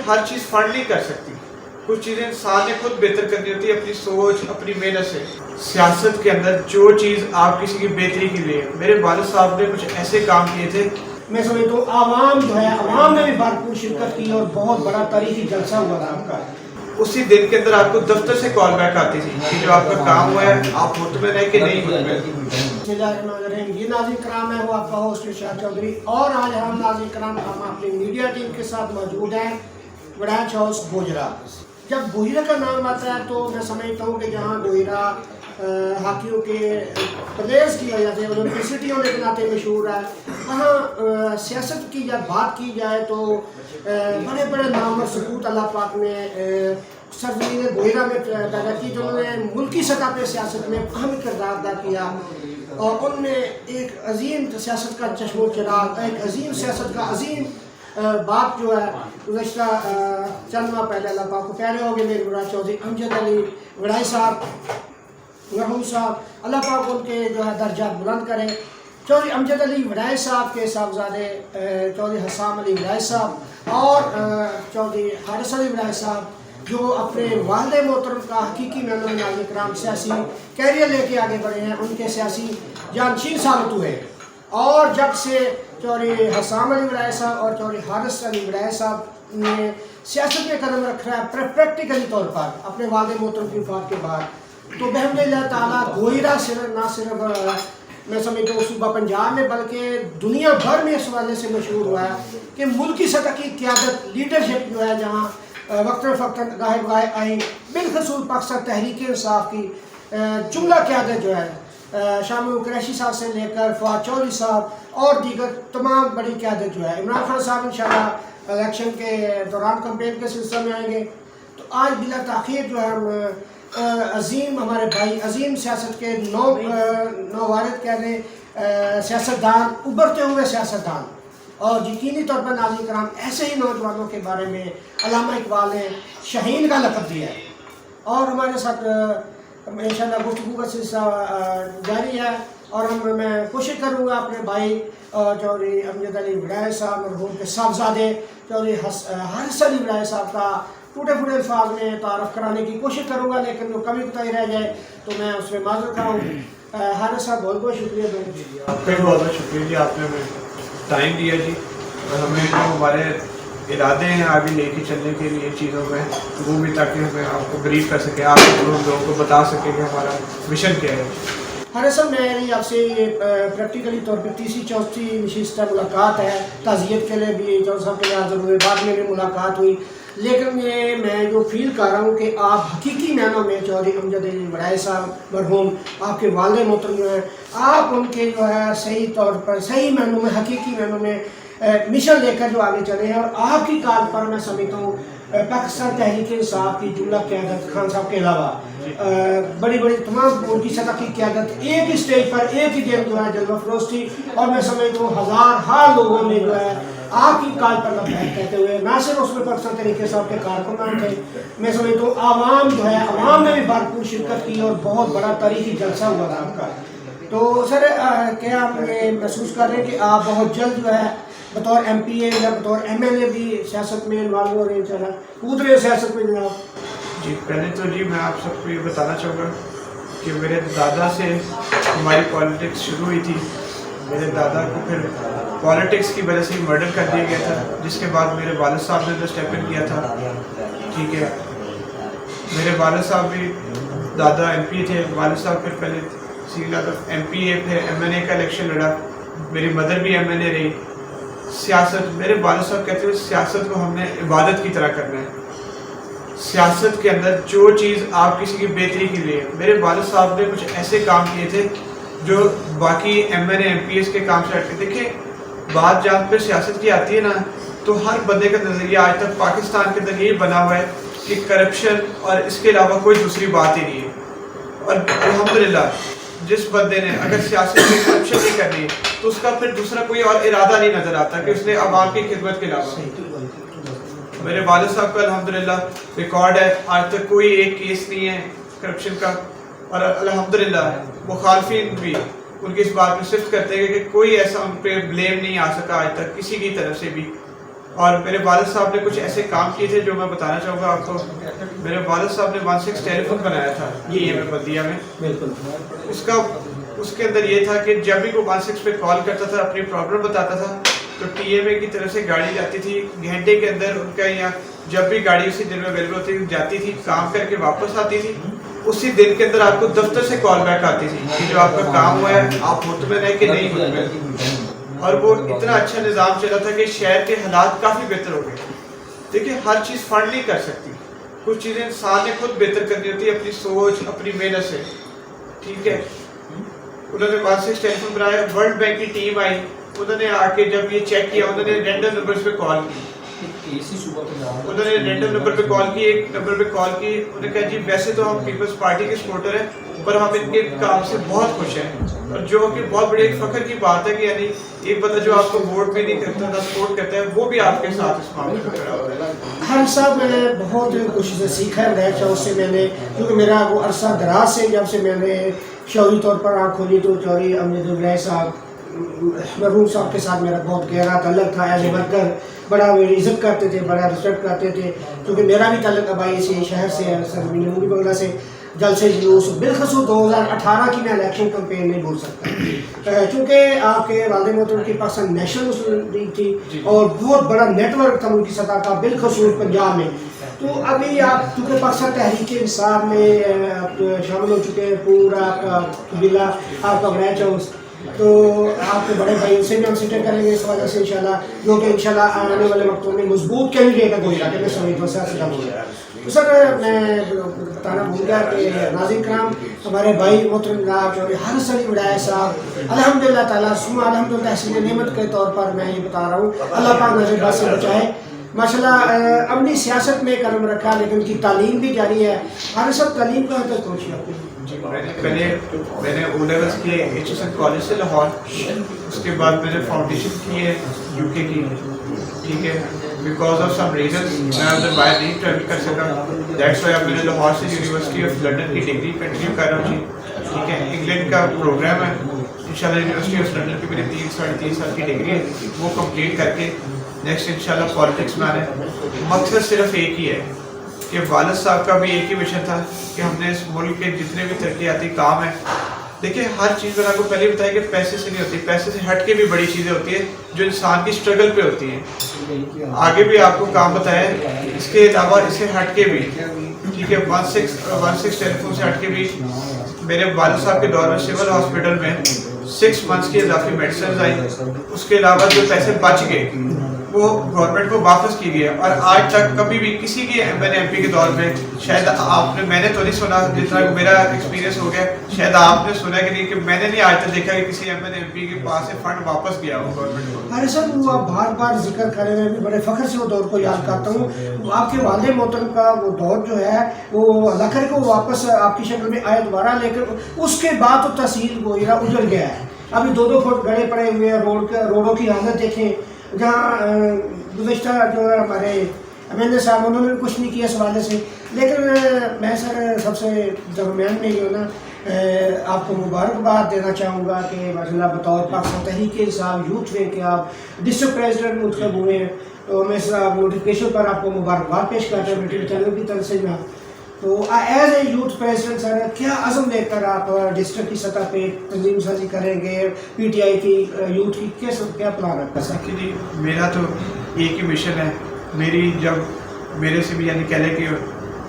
ہر چیز فنڈ نہیں کر سکتی، کچھ چیزیں انسان نے خود بہتر کرنی ہوتی ہے اپنی سوچ، اپنی محنت سے۔ سیاست کے اندر جو چیز آپ کسی کی بہتری کے لیے، میرے والد صاحب نے کچھ ایسے کام کیے تھے۔ میں سمجھتا ہوں عوام جو ہے، عوام نے بھی بھرپور شرکت کی اور بہت بڑا تاریخی جلسہ ہوا تھا آپ کا۔ اسی دن کے اندر آپ کو دفتر سے کال بیک آتی تھی کہ جو آپ کا کام ہوا ہے آپ مطمئن ہے کہ نہیں مطمئن۔ بسم اللہ الرحمن الرحیم۔ یہ ناظرین کرام ہے وہ آپ کا ہوسٹ شاہ چودھری، اور آج ہم ناظرین کرام ہم اپنی میڈیا ٹیم کے ساتھ موجود ہیں وڑائچ ہاؤس گوجرا۔ جب گوجرا کا نام آتا ہے تو میں سمجھتا ہوں کہ جہاں گوجرا ہاکیوں کے پلیئرز کی وجہ سے اولمپک سٹی ہونے کے ناطے مشہور ہے، وہاں سیاست کی جب بات کی جائے تو بڑے بڑے نام اور سپوت اللہ پاک نے سرزمین گوجرا میں پیدا کی، جنہوں نے ملکی سطح پہ سیاست میں اہم کردار ادا کیا، اور ان میں ایک عظیم سیاست کا چشم و چراغ، ایک عظیم سیاست کا عظیم باپ جو ہے گزشتہ چند ماہ پہلے اللہ پاک کو پیارے ہو گئے میرے برا چودھری امجد علی وڑائی صاحب مرحوم صاحب، اللہ پاک ان کے جو ہے درجات بلند کرے۔ چودھری امجد علی وڑائی صاحب کے صاحبزادے چودھری حسام علی وڑائی صاحب اور چودھری حارث علی وڑائی صاحب جو اپنے والد محترم کا حقیقی معنوں میں ناظرین کرام سیاسی کیریئر لے کے آگے بڑھے ہیں، ان کے سیاسی جانشین ثابت ہوئے، اور جب سے چودھری حسام علی وڑائی صاحب اور چودھری حارث علی وڑائی صاحب نے سیاست میں قدم رکھا ہے پریکٹیکلی طور پر اپنے والد محترم کی وفات کے بعد، تو بحمد اللہ تعالیٰ گوجرا نہ صرف میں سمجھتا ہوں صوبہ پنجاب میں بلکہ دنیا بھر میں اس حوالے سے مشہور ہوا ہے کہ ملکی سطح کی قیادت، لیڈرشپ جو ہے جہاں وقتاً فوقتاً گاہے گاہے آئیں، بالخصوص پاکستان تحریک انصاف کی جملہ قیادت جو ہے شامل قریشی صاحب سے لے کر فواد چودھری صاحب اور دیگر تمام بڑی قیادت جو ہے، عمران خان صاحب انشاءاللہ الیکشن کے دوران کمپین کے سلسلے میں آئیں گے، تو آج بلا تاخیر جو ہے ہم عظیم ہمارے بھائی، عظیم سیاست کے نووارد کہہ لیں سیاستدان، ابھرتے ہوئے سیاستدان، اور یقینی طور پر ناظرین کرام ایسے ہی نوجوانوں کے بارے میں علامہ اقبال نے شاہین کا لقب دیا ہے، اور ہمارے ساتھ انشاءاللہ گفتگو کا سلسلہ جاری ہے، اور میں کوشش کروں گا اپنے بھائی چودھری امجد علی وڑائی صاحب مرحوم کے صاحبزادے چودھری حارث علی وڑائی صاحب کا ٹوٹے پھوٹے الفاظ میں تعارف کرانے کی کوشش کروں گا، لیکن جو کمی کوتاہی رہ جائے تو میں اس میں معذرت کروں۔ حارث صاحب بہت بہت شکریہ آپ کا بہت بہت شکریہ جی، آپ نے ہمیں ٹائم دیا جی، اور ہمیں جو ہمارے ارادے ہیں آگے لے کے چلنے کے لیے چیزوں میں وہ بھی، تاکہ ہمیں آپ کو بریف کر سکیں، آپ لوگوں کو بتا سکیں کہ ہمارا مشن کیا ہے۔ حارث صاحب میری آپ سے پریکٹیکلی طور پہ تیسری چوتھی نشست ملاقات ہے، تعزیت کے لیے بھی چودھری صاحب کے لیے حاضر ہوئے، بعد میں بھی ملاقات ہوئی، لیکن یہ میں جو فیل کر رہا ہوں کہ آپ حقیقی معنوں میں چودھری امجد علی وڑائی صاحب مرحوم آپ کے والد محترم جو ہیں، آپ ان کے جو ہے صحیح طور پر صحیح معنوں میں حقیقی معنوں میں مشن لے کر جو آگے چلے ہیں، اور آپ کی کال پر میں سمجھتا ہوں پاکستان تحریک انصاف کی جملہ قیادت خان صاحب کے علاوہ بڑی بڑی تمام ملکی سطح کی قیادت ایک ہی اسٹیج پر ایک ہی دن جو ہے جلوہ فروز تھی، اور میں سمجھتا ہوں ہزار لوگوں نے جو ہے آپ کی کال پر لبیک کہتے ہوئے، نہ صرف اس میں پاکستان تحریک انصاف کے کارکنان تھے، میں سمجھتا ہوں عوام جو ہے، عوام نے بھی بھرپور شرکت کی اور بہت بڑا تاریخی جلسہ ہوا تھا آپ کا۔ تو سر کیا آپ یہ محسوس کر رہے ہیں کہ آپ بہت جلد جو ہے بطور ایم پی اے یا بطور ایم ایل اے بھی سیاست میں انوالو ہو رہے ہیں انشاءاللہ، کود رہے سیاست میں جناب؟ جی پہلے تو جی میں آپ سب کو یہ بتانا چاہوں گا کہ میرے دادا سے ہماری پالیٹکس شروع ہوئی تھی، میرے دادا کو پھر پالیٹکس کی وجہ سے مرڈر کر دیا گیا تھا، جس کے بعد میرے والد صاحب نے جو اسٹیپ ان کیا تھا، ٹھیک ہے، میرے والد صاحب بھی دادا ایم پی تھے، والد صاحب پھر پہلے ایم پی اے پھر ایم این اے کا الیکشن لڑا، میری مدر بھی ایم این اے رہی۔ سیاست، میرے والد صاحب کہتے ہیں سیاست کو ہم نے عبادت کی طرح کرنا ہے، سیاست کے اندر جو چیز آپ کسی کی بہتری کے لیے، میرے والد صاحب نے کچھ ایسے کام کیے تھے جو باقی M N A M P S کے کام سے ہٹتے۔ دیکھیں بات جہاں پہ سیاست کی آتی ہے نا، تو ہر بندے کا نظریہ آج تک پاکستان کے اندر یہی بنا ہوا ہے کہ کرپشن اور اس کے علاوہ کوئی دوسری بات ہی نہیں ہے، اور الحمدللہ جس بندے نے اگر سیاست میں کرپشن نہیں کرنی تو اس کا پھر دوسرا کوئی اور ارادہ نہیں نظر آتا کہ اس نے عوام کی خدمت کے علاوہ۔ میرے والد صاحب کا الحمدللہ ریکارڈ ہے، آج تک کوئی ایک کیس نہیں ہے کرپشن کا، اور الحمدللہ مخالفین بھی ان کی اس بات میں صفت کرتے ہیں کہ کوئی ایسا ان پہ بلیم نہیں آ سکا آج تک کسی کی طرف سے بھی اور میرے والد صاحب نے کچھ ایسے کام کیے تھے جو میں بتانا چاہوں گا آپ کو. میرے والد صاحب نے 16 ٹیلی فون بنایا تھا یہ بلدیہ میں. اس کے اندر یہ تھا کہ جب بھی وہ 16 پہ کال کرتا تھا اپنی پرابلم بتاتا تھا تو ٹی ایم اے کی طرف سے گاڑی جاتی تھی گھنٹے کے اندر ان کا یہاں جب بھی گاڑی اسی دن میں اویلیبل ہوتی تھی جاتی تھی کام کر کے واپس آتی تھی. اسی دن کے اندر آپ کو دفتر سے کال بیک آتی تھی کہ جو آپ کا کام ہوا ہے آپ مطمئن ہے کہ نہیں مطمئن. اور وہ اتنا اچھا نظام چلا تھا کہ شہر کے حالات کافی بہتر ہو گئے. دیکھیں ہر چیز فنڈ نہیں کر سکتی, کچھ چیزیں انسان نے خود بہتر کرنی ہوتی ہے اپنی سوچ اپنی محنت سے. ٹھیک ہے, انہوں نے 16 ٹیلی فون بنایا, ورلڈ بینک کی ٹیم آئی, انہوں نے آ کے جب یہ چیک کیا انہوں نے رینڈم نمبرز پہ کال کی. انہوں نے رینڈم نمبر پہ کال کی, ایک نمبر پہ کال کی, انہوں نے کہا جی ویسے تو ہم پیپلز پارٹی کے سپورٹر ہیں پر ہم ان کے کام سے بہت خوش ہیں. اور جو کہ بہت بڑی ایک فخر کی بات ہے کہ یعنی ایک بندہ جو آپ کو ووٹ بھی نہیں کرتا نہ سپورٹ کرتا ہے وہ بھی آپ کے ساتھ اس معاملے میں کھڑا ہوتا ہے. ہر صاحب میں نے بہت کچھ سیکھا ہے رہا اس سے میں نے, کیونکہ میرا وہ عرصہ دراز سے جب سے میں نے شعوری طور پر آنکھ کھولی تو چوری امجد الرح صاحب مرحوم صاحب کے ساتھ میرا بہت گہرا تعلق تھا. ایز اے ورکر بڑا میری عزت کرتے تھے, بڑا رسپیکٹ کرتے تھے, کیونکہ میرا بھی تعلق آبائی سے شہر سے سرزمین نمونی بنگلہ سے. جلسے جلوس بالخصوص 2018 کی میں الیکشن کمپین نہیں بھول سکتا چونکہ آپ کے والد محترم کے پاس نیشنل مسلم لیگ تھی اور بہت بڑا نیٹ ورک تھا ملکی سطح کا بالخصوص پنجاب میں. تو ابھی آپ چونکہ پاکستان تحریک انصاف میں آپ شامل ہو چکے ہیں, پورا آپ کا قبیلہ آپ کا برانچ ہاؤس, تو آپ کے بڑے بھائی سے بھی ہم سٹر کریں گے اس وجہ سے انشاءاللہ, جو کہ انشاءاللہ آنے والے وقتوں میں مضبوط کینڈیڈیٹ ہے گوجرا کے میں سمیت وسیع سے ہو گیا. تو سر میں بتانا بھول گیا کہ ناظرین کرام ہمارے بھائی محترم چوہدری حارث علی وڈائے صاحب الحمدللہ تعالیٰ سما الحمدللہ تحسین نعمت کے طور پر میں یہ بتا رہا ہوں اللہ پاک نظر بات سے بچائے. ماشاءاللہ اپنی سیاست میں قدم رکھا لیکن ان کی تعلیم بھی جاری ہے. حارث صاحب تعلیم کہاں تک پہنچی آپ کی؟ میں نے او لیولز کیے ایچ ایس این کالج سے لاہور, اس کے بعد میں نے فاؤنڈیشن کی ہے یو کے کی. ٹھیک ہے, بیکاز آف سم ریزنس میں ادھر باہر نہیں ٹریول کر سکا, دیٹس وائی اب میں نے لاہور سے یونیورسٹی آف لنڈن کی ڈگری کنٹینیو کر رہا ہوں. جی ٹھیک ہے, انگلینڈ کا پروگرام ہے انشاءاللہ یونیورسٹی آف لنڈن کی میری 3 سال کی ڈگری ہے, وہ کمپلیٹ کر کے نیکسٹ انشاءاللہ پالیٹکس میں آنے. مقصد صرف ایک ہی ہے کہ والد صاحب کا بھی ایک ہی مشن تھا کہ ہم نے اس ملک کے جتنے بھی ترقیاتی کام ہیں, دیکھیں ہر چیز میں آپ کو پہلے بتایا کہ پیسے سے نہیں ہوتی, پیسے سے ہٹ کے بھی بڑی چیزیں ہوتی ہیں جو انسان کی اسٹرگل پہ ہوتی ہیں. آگے بھی آپ کو کام بتایا ہے, اس کے علاوہ اس سے ہٹ کے بھی. ٹھیک ہے, 16 ٹیلی فون سے ہٹ کے بھی میرے والد صاحب کے دور میں سول ہاسپٹل میں 6 منتھس کی اضافی میڈیسنز آئی. اس کے علاوہ جو پیسے بچ گئے وہ گورنمنٹ کو واپس کی گئی. اور آج تک کبھی بھی کسی کی ایم این ایم پی کے دور میں شاید آپ نے, میں نے تو نہیں سنا جتنا میرا ایکسپیرینس ہو گیا, شاید آپ نے سنا کہ نہیں, کہ میں نے نہیں آج تک دیکھا کہ کسی ایم این ایم پی کے پاس سے فنڈ واپس گیا ہو گورنمنٹ کو. حارث صاحب وہ آپ بار بار ذکر کر رہے ہیں, بڑے فخر سے وہ دور کو یاد کرتا ہوں. آپ کے والد محترم کا وہ دور جو ہے وہ اللہ کرے کو واپس آپ کی شکل میں آیا دوبارہ, لیکن اس کے بعد تو تحصیل گوجرا اجڑ گیا ہے. ابھی 2 فٹ گڑے پڑے ہوئے ہیں, روڈوں کی حالت دیکھیں, جہاں گزشتہ جو ہے ہمارے ایم ایل اے صاحب انہوں نے کچھ نہیں کیا اس حوالے سے. لیکن میں سر سب سے درمیان میں جو نا آپ کو مبارکباد دینا چاہوں گا کہ ماشاءاللہ بطور پاکستان تحریک انصاف یوتھ وے کے آپ ڈسٹرکٹ پریزیڈنٹ منتخب ہوئے ہیں, تو میں اس نوٹیفکیشن پر آپ کو مبارکباد پیش کرتا ہوں میٹنگ چینل کی طرف سے. میں تو ایز اے یوتھ پریزیڈنٹ سر کیا عزم لے کر آپ ڈسٹرکٹ کی سطح پہ تنظیم سازی کریں گے, پی ٹی آئی کی یوتھ کی کیا پلان رکھا سر؟ جی میرا تو ایک ہی مشن ہے. میری جب میرے سے بھی یعنی کہہ لیں کہ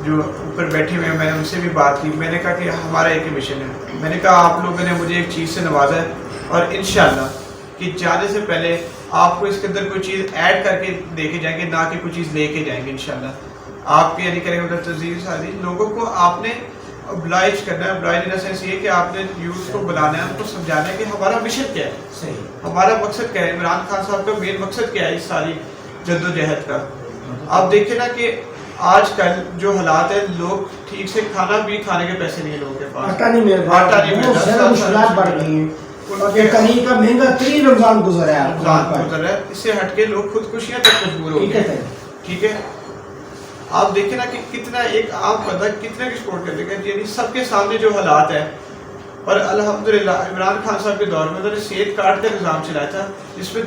جو اوپر بیٹھے ہوئے ہیں میں نے ان سے بھی بات کی, میں نے کہا کہ ہمارا ایک ہی مشن ہے. میں نے کہا آپ لوگوں نے مجھے ایک چیز سے نوازا ہے اور انشاءاللہ کہ جانے سے پہلے آپ کو اس کے اندر کوئی چیز ایڈ کر کے دے کے جائیں گے, نہ کہ کوئی چیز لے کے جائیں گے. انشاءاللہ آپ کے یعنی کریں گے تنظیم سازی, لوگوں کو آپ نے oblige کرنا ہے. oblige in a sense یہ کہ آپ نے یوتھ کو بلانا ہے, ان کو سمجھانا ہے کہ ہمارا مشن کیا ہے, صحیح ہمارا مقصد کیا ہے, عمران خان صاحب کا مین مقصد کیا ہے اس ساری جدوجہد کا. آپ دیکھیں نا کہ آج کل جو حالات ہیں, لوگ ٹھیک سے کھانا بھی کھانے کے پیسے نہیں ہے لوگوں کے پاس, آٹا نہیں مل رہا, آٹا نہیں مل رہا, مشکلات بڑھ گئی ہیں, اور یہ کہیں کا مہنگا ترین رمضان گزر رہا ہے. اس سے ہٹ کے لوگ خودکشیاں تک مجبور ہو گئے. ٹھیک ہے, آپ دیکھیں نا کہ کتنا ایک عام بندہ کتنے کی سپورٹ کر دے گا, یعنی سب کے سامنے جو حالات ہیں. اور الحمدللہ عمران خان صاحب کے دور میں انہوں نے صحت کارڈ کا نظام چلایا تھا جس میں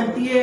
MPA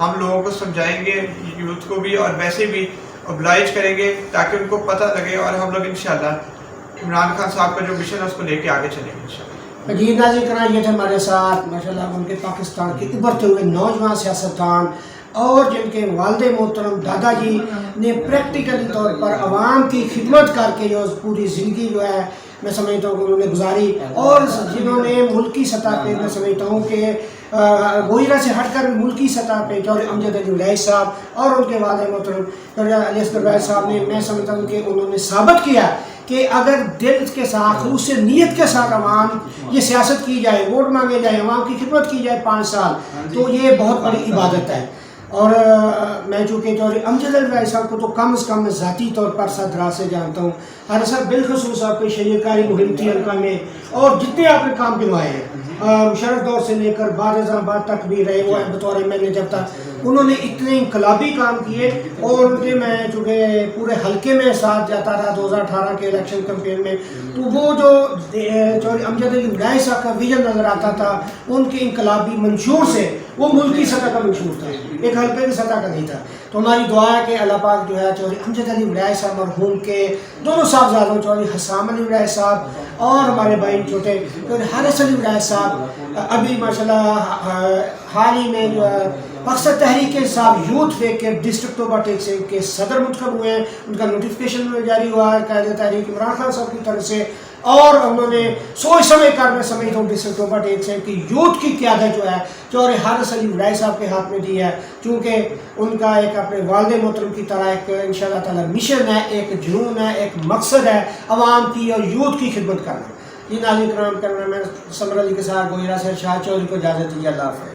ہم لوگوں کو سمجھائیں گے, یوتھ کو بھی, اور ویسے بھی اوبلائج کریں گے تاکہ ان کو پتہ لگے, اور ہم لوگ انشاءاللہ عمران خان صاحب کا جو مشن ہے اس کو لے کے آگے چلیں گے انشاءاللہ. جی ناظرین کرام, یہ تھے ہمارے ساتھ ماشاءاللہ ان کے پاکستان کے ابھرتے ہوئے نوجوان سیاستدان, اور جن کے والد محترم دادا جی نے پریکٹیکلی طور پر عوام کی خدمت کر کے جو پوری زندگی جو ہے میں سمجھتا ہوں کہ انہوں نے گزاری, اور جنہوں نے ملکی سطح پہ میں سمجھتا ہوں کہ گوجرا سے ہٹ کر ملکی سطح پہ چودھری امجد علی ولیعی صاحب اور ان کے والد محترم چودھری علی اصغر ولیعی صاحب نے, میں سمجھتا ہوں کہ انہوں نے ثابت کیا کہ اگر دل کے ساتھ, خلوص نیت کے ساتھ عوام یہ سیاست کی جائے, ووٹ مانگے جائے, عوام کی خدمت کی جائے 5 سال, تو یہ بہت بڑی عبادت ہے. اور میں چونکہ چودھری امجد علی ولیعی صاحب کو تو کم از کم ذاتی طور پر سرفراز سے جانتا ہوں, ہر سر بالخصوص آپ کی شریعت کاری مہم تھی حلقہ میں, اور جتنے آپ نے کام کروائے ہیں مشرف دور سے لے کر بعد ازاں بعد تک بھی رہے وہ بطور مینیجر تھا, انہوں نے اتنے انقلابی کام کیے. اور ان کے میں چونکہ پورے حلقے میں ساتھ جاتا رہا 2018 کے الیکشن کمپین میں, تو وہ جو چودھری امجد علی ولیعی صاحب کا ویژن نظر آتا تھا ان کے انقلابی منشور سے, وہ ملکی سطح کا منشور تھا, ایک حلقے کی سطح کا نہیں تھا. تو ہماری دعا ہے کہ اللہ پاک جو ہے چودھری امجد علی ولیعی صاحب مرحوم کے دونوں صاحبزادوں چودھری حسام علی ولیعی صاحب اور ہمارے بھائی چھوٹے چودھری حارث علی ولیعی صاحب ابھی ماشاءاللہ حال ہی میں جو ہے مقصد تحریک انصاف یوتھ ویک کے ڈسٹرکٹ اوورٹیک کے صدر منتخب ہوئے ہیں. ان کا نوٹیفیکیشن جاری ہوا ہے قائد تحریک عمران خان صاحب کی طرف سے, اور انہوں نے سوچ سمجھ کر میں سمجھتا ہوں ڈسٹرکٹ اوورٹیک سے کہ یوتھ کی قیادت جو ہے چودھری حارث علی ولیعی صاحب کے ہاتھ میں دی ہے, چونکہ ان کا ایک اپنے والد محترم کی طرح ایک انشاءاللہ تعالی مشن ہے, ایک جنون ہے, ایک مقصد ہے عوام کی اور یوتھ کی خدمت کرنا. جی ناظرین کرام, کرنا میں سمر علی کے ساتھ گوجرا سے شاہ چودھری کو اجازت دیجیے. اللہ حافظ.